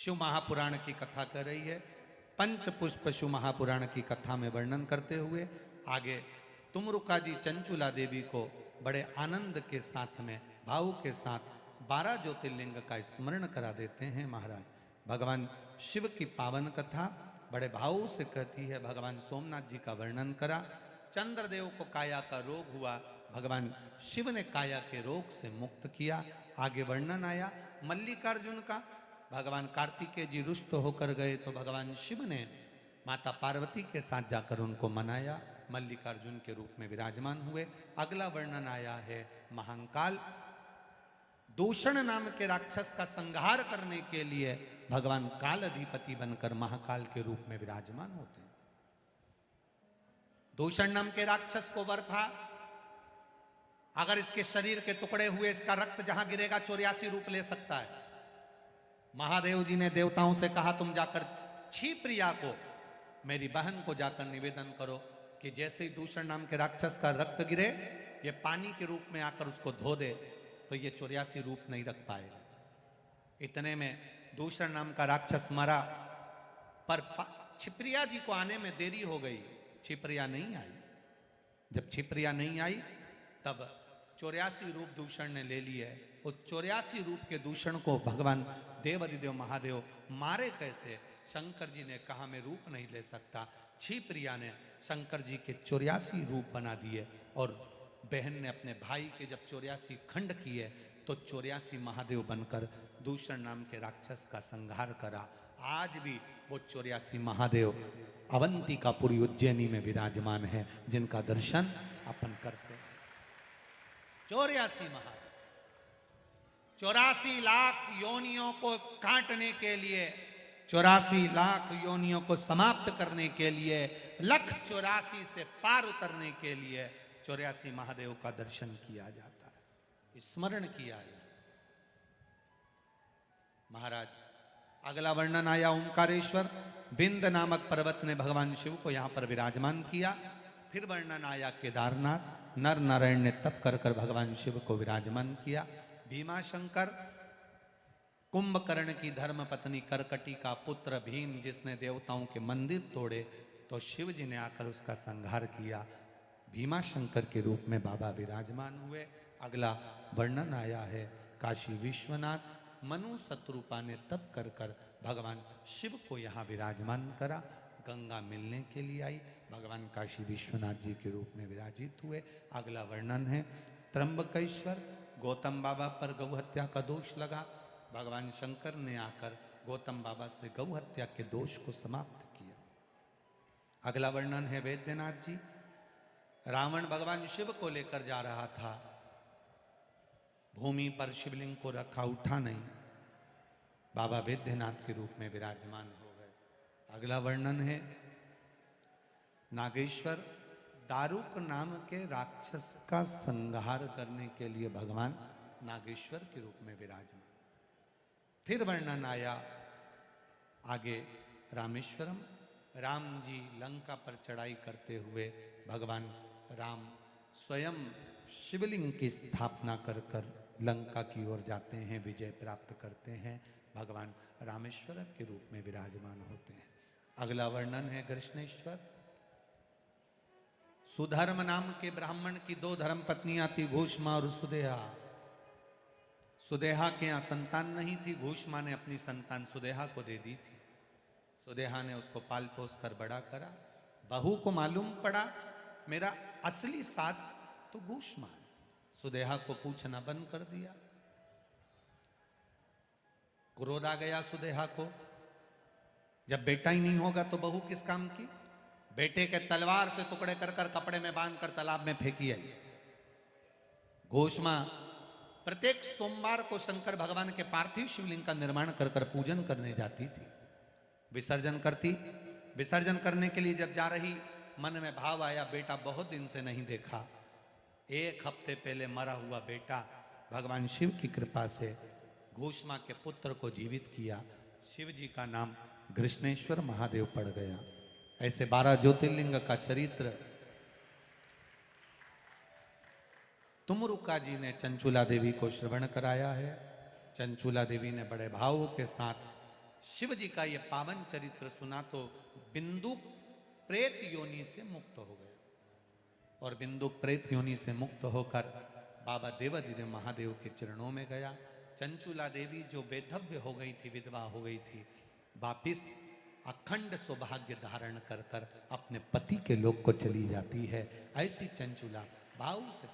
शिव महापुराण की कथा कर रही है। पंचपुष्प शिव महापुराण की कथा में वर्णन करते हुए आगे तुमरुका जी चंचुला देवी को बड़े आनंद के साथ में भाव के साथ 12 ज्योतिर्लिंग का स्मरण करा देते हैं महाराज। भगवान शिव की पावन कथा बड़े भाव से कहती है। भगवान सोमनाथ जी का वर्णन करा। चंद्रदेव को काया का रोग हुआ, भगवान शिव ने काया के रोग से मुक्त किया। आगे वर्णन आया मल्लिकार्जुन का। भगवान कार्तिकेय जी रुष्ट होकर गए तो भगवान शिव ने माता पार्वती के साथ जाकर उनको मनाया, मल्लिकार्जुन के रूप में विराजमान हुए। अगला वर्णन आया है महाकाल। दूषण नाम के राक्षस का संहार करने के लिए भगवान काल अधिपति बनकर महाकाल के रूप में विराजमान होते हैं। दूषण नाम के राक्षस को वर था, अगर इसके शरीर के टुकड़े हुए इसका रक्त जहां गिरेगा 84 रूप ले सकता है। महादेव जी ने देवताओं से कहा तुम जाकर क्षिप्रिया को, मेरी बहन को जाकर निवेदन करो कि जैसे ही दूषण नाम के राक्षस का रक्त गिरे ये पानी के रूप में आकर उसको धो दे तो ये 84 रूप नहीं रख पाएगा। इतने में दूषण नाम का राक्षस मरा, पर क्षिप्रिया जी को आने में देरी हो गई। क्षिप्रिया नहीं आई। जब क्षिप्रिया नहीं आई तब 84 रूप दूषण ने ले लिए। उस 84 रूप के दूषण को भगवान देवादिदेव महादेव मारे कैसे? शंकर जी ने कहा मैं रूप नहीं ले सकता। क्षिप्रिया ने शंकर जी के 84 रूप बना दिए और बहन ने अपने भाई के जब 84 खंड किए तो 84 महादेव बनकर दूषण नाम के राक्षस का संहार करा। आज भी वो 84 महादेव अवंतिकापुरी उज्जैनी में विराजमान है, जिनका दर्शन अपन करते हैं। 84 महादेव 84 लाख योनियों को काटने के लिए, 84 लाख योनियों को समाप्त करने के लिए, 184 से पार उतरने के लिए 84 महादेव का दर्शन किया जाता है, स्मरण किया जाता है। महाराज अगला वर्णन आया ओंकारेश्वर। विंध्य नामक पर्वत ने भगवान शिव को यहां पर विराजमान किया। फिर वर्णन आया केदारनाथ। नर नारायण ने तप कर कर भगवान शिव को विराजमान किया। भीमाशंकर कुंभकर्ण की धर्म पत्नी करकटी का पुत्र भीम, जिसने देवताओं के मंदिर तोड़े तो शिव जी ने आकर उसका संहार किया। भीमाशंकर के रूप में बाबा विराजमान हुए। अगला वर्णन आया है काशी विश्वनाथ। मनु शत्रुपा ने तप कर कर भगवान शिव को यहाँ विराजमान करा। गंगा मिलने के लिए आई, भगवान काशी विश्वनाथ जी के रूप में विराजित हुए। अगला वर्णन है त्र्यंबकेश्वर। गौतम बाबा पर गौ हत्या का दोष लगा, भगवान शंकर ने आकर गौतम बाबा से गौ हत्या के दोष को समाप्त किया। अगला वर्णन है वैद्यनाथ जी। रावण भगवान शिव को लेकर जा रहा था, भूमि पर शिवलिंग को रखा, उठा नहीं, बाबा वैद्यनाथ के रूप में विराजमान हो गए। अगला वर्णन है नागेश्वर। दारुक नाम के राक्षस का संहार करने के लिए भगवान नागेश्वर के रूप में विराजमान। फिर वर्णन आया आगे रामेश्वरम। राम जी लंका पर चढ़ाई करते हुए भगवान राम स्वयं शिवलिंग की स्थापना कर कर लंका की ओर जाते हैं, विजय प्राप्त करते हैं, भगवान रामेश्वर के रूप में विराजमान होते हैं। अगला वर्णन है कृष्णेश्वर। सुधर्म नाम के ब्राह्मण की 2 धर्म पत्नियां थी, घूष्मा और सुदेहा। सुदेहा के यहाँ संतान नहीं थी, घूष्मा ने अपनी संतान सुदेहा को दे दी थी। सुदेहा ने उसको पाल पोस कर बड़ा करा। बहू को मालूम पड़ा मेरा असली सास तो घूष्मा है, सुदेहा को पूछना बंद कर दिया। क्रोध आ गया सुदेहा को, जब बेटा ही नहीं होगा तो बहू किस काम की। बेटे के तलवार से टुकड़े कर कर कपड़े में बांध कर तालाब में फेंकी आई। घोषमा प्रत्येक सोमवार को शंकर भगवान के पार्थिव शिवलिंग का निर्माण कर कर पूजन करने जाती थी, विसर्जन करती। विसर्जन करने के लिए जब जा रही, मन में भाव आया बेटा बहुत दिन से नहीं देखा। 1 हफ्ते पहले मरा हुआ बेटा भगवान शिव की कृपा से घोषमा के पुत्र को जीवित किया। शिव जी का नाम कृष्णेश्वर महादेव पड़ गया। ऐसे 12 ज्योतिर्लिंग का चरित्र तुमरुका जी ने चंचुला देवी को श्रवण कराया है। चंचुला देवी ने बड़े भाव के साथ शिव जी का ये पावन चरित्र सुना तो बिंदु प्रेत योनि से मुक्त हो गया, और बिंदु प्रेत योनि से मुक्त होकर बाबा देवादिदेव महादेव के चरणों में गया। चंचुला देवी जो बेधव्य हो गई थी, विधवा हो गई थी, वापिस अखंड सौभाग्य धारण कर कर अपने पति के लोक को चली जाती है। ऐसी चंचुला भाव से